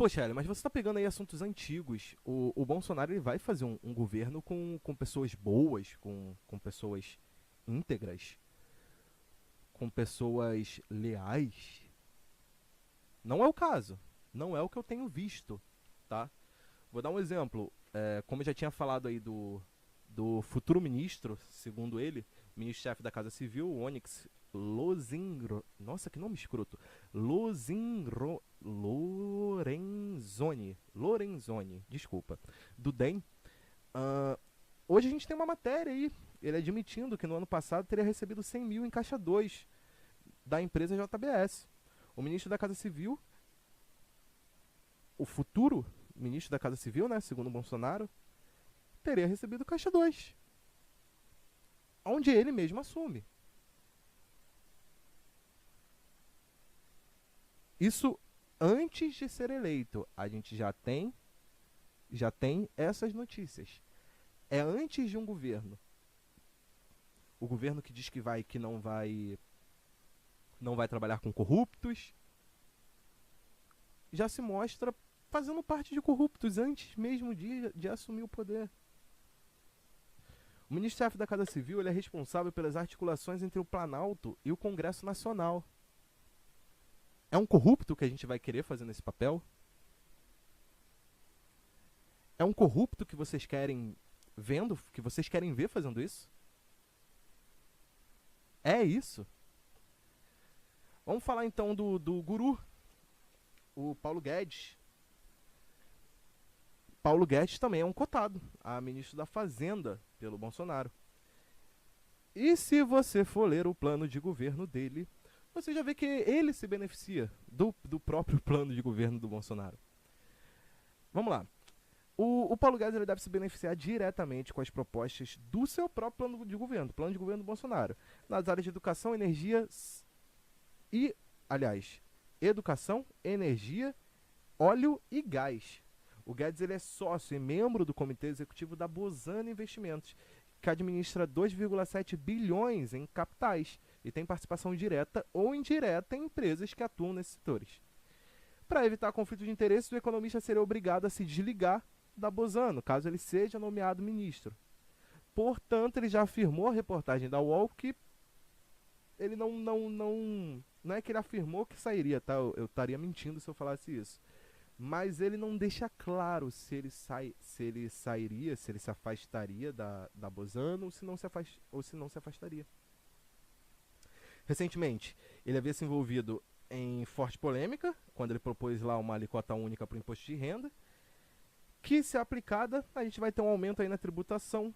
Poxa, Hélio, mas você tá pegando aí assuntos antigos. O Bolsonaro ele vai fazer um governo com pessoas boas, com pessoas íntegras, com pessoas leais. Não é o caso. Não é o que eu tenho visto, tá? Vou dar um exemplo. Como eu já tinha falado aí do futuro ministro, segundo ele, ministro-chefe da Casa Civil, o Onyx Lozingro. Nossa, que nome escroto. Lorenzoni, desculpa. Do DEM. Ah, hoje a gente tem uma matéria aí. Ele admitindo que no ano passado teria recebido 100 mil em Caixa 2 da empresa JBS. O ministro da Casa Civil, o futuro ministro da Casa Civil, né, segundo o Bolsonaro, teria recebido Caixa 2, onde ele mesmo assume. Isso antes de ser eleito. A gente já tem essas notícias. É antes de um governo. O governo que diz que não vai trabalhar com corruptos, já se mostra fazendo parte de corruptos antes mesmo de assumir o poder. O ministro-chefe da Casa Civil ele é responsável pelas articulações entre o Planalto e o Congresso Nacional. É um corrupto que a gente vai querer fazer nesse papel? É um corrupto que vocês querem ver fazendo isso? É isso? Vamos falar então do guru, o Paulo Guedes. Paulo Guedes também é um cotado a ministro da Fazenda pelo Bolsonaro. E se você for ler o plano de governo dele, você já vê que ele se beneficia do próprio plano de governo do Bolsonaro. Vamos lá. O Paulo Guedes ele deve se beneficiar diretamente com as propostas do seu próprio plano de governo do Bolsonaro, nas áreas de educação, energia e, aliás, educação, energia, óleo e gás. O Guedes ele é sócio e membro do comitê executivo da Bozano Investimentos, que administra 2,7 bilhões em capitais e tem participação direta ou indireta em empresas que atuam nesses setores. Para evitar conflito de interesses, o economista seria obrigado a se desligar da Bozano, caso ele seja nomeado ministro. Portanto, ele já afirmou a reportagem da UOL que ele não é que ele afirmou que sairia, tá? Eu estaria mentindo se eu falasse isso. Mas ele não deixa claro se ele sairia, se ele se afastaria da Bozano ou se não se afastaria. Recentemente, ele havia se envolvido em forte polêmica, quando ele propôs lá uma alíquota única para o imposto de renda, que, se aplicada, a gente vai ter um aumento aí na tributação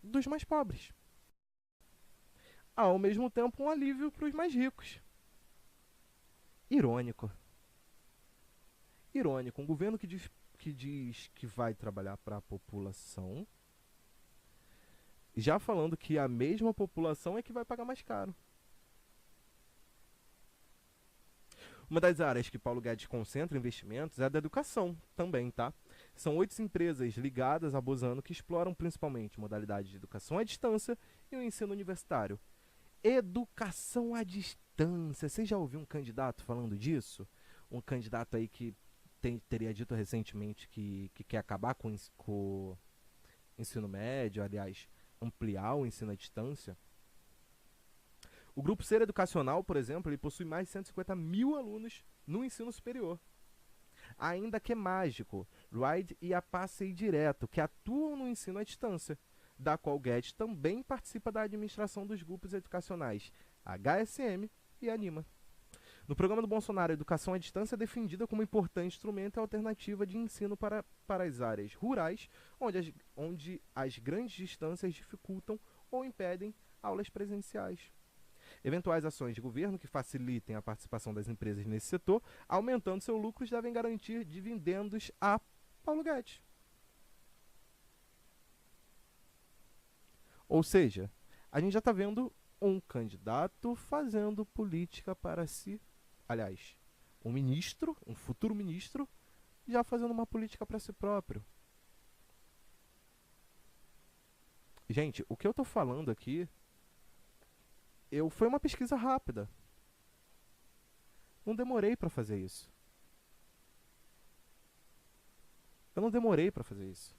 dos mais pobres. Ao mesmo tempo, um alívio para os mais ricos. Irônico. Irônico. Um governo que diz que vai trabalhar para a população, já falando que a mesma população é que vai pagar mais caro. Uma das áreas que Paulo Guedes concentra investimentos é a da educação também, tá? São 8 empresas ligadas à Bozano que exploram principalmente modalidades de educação à distância e o ensino universitário. Educação à distância. Você já ouviu um candidato falando disso? Um candidato aí que teria dito recentemente que quer acabar com o ensino médio, aliás, ampliar o ensino à distância. O Grupo Ser Educacional, por exemplo, ele possui mais de 150 mil alunos no ensino superior. Ainda que é mágico, Ride e a Passei Direto, que atuam no ensino à distância, da qual Guedes também participa da administração dos grupos educacionais HSM e Anima. No programa do Bolsonaro, a educação à distância é defendida como importante instrumento e alternativa de ensino para as áreas rurais, onde as grandes distâncias dificultam ou impedem aulas presenciais. Eventuais ações de governo que facilitem a participação das empresas nesse setor, aumentando seus lucros, devem garantir dividendos a Paulo Guedes. Ou seja, a gente já está vendo um candidato fazendo política para si. Aliás, um futuro ministro, já fazendo uma política para si próprio. Gente, o que eu estou falando aqui foi uma pesquisa rápida. Não demorei para fazer isso. Eu não demorei para fazer isso.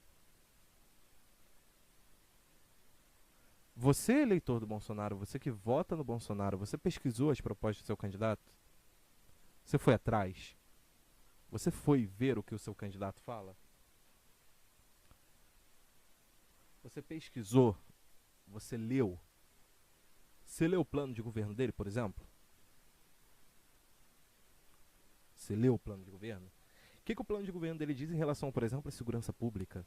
Você, eleitor do Bolsonaro, você que vota no Bolsonaro, você pesquisou as propostas do seu candidato? Você foi atrás? Você foi ver o que o seu candidato fala? Você pesquisou? Você leu? Você leu o plano de governo dele, por exemplo? Você leu o plano de governo? O que o plano de governo dele diz em relação, por exemplo, à segurança pública?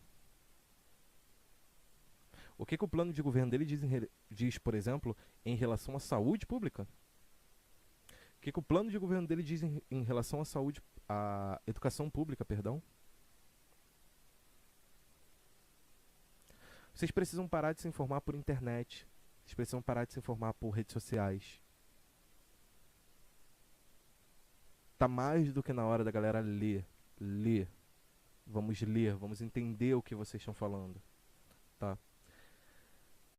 O que o plano de governo dele diz, por exemplo, em relação à saúde pública? O que o plano de governo dele diz em relação à saúde, à educação pública, perdão? Vocês precisam parar de se informar por internet. Vocês precisam parar de se informar por redes sociais. Tá mais do que na hora da galera ler. Ler. Vamos ler, vamos entender o que vocês estão falando. Tá?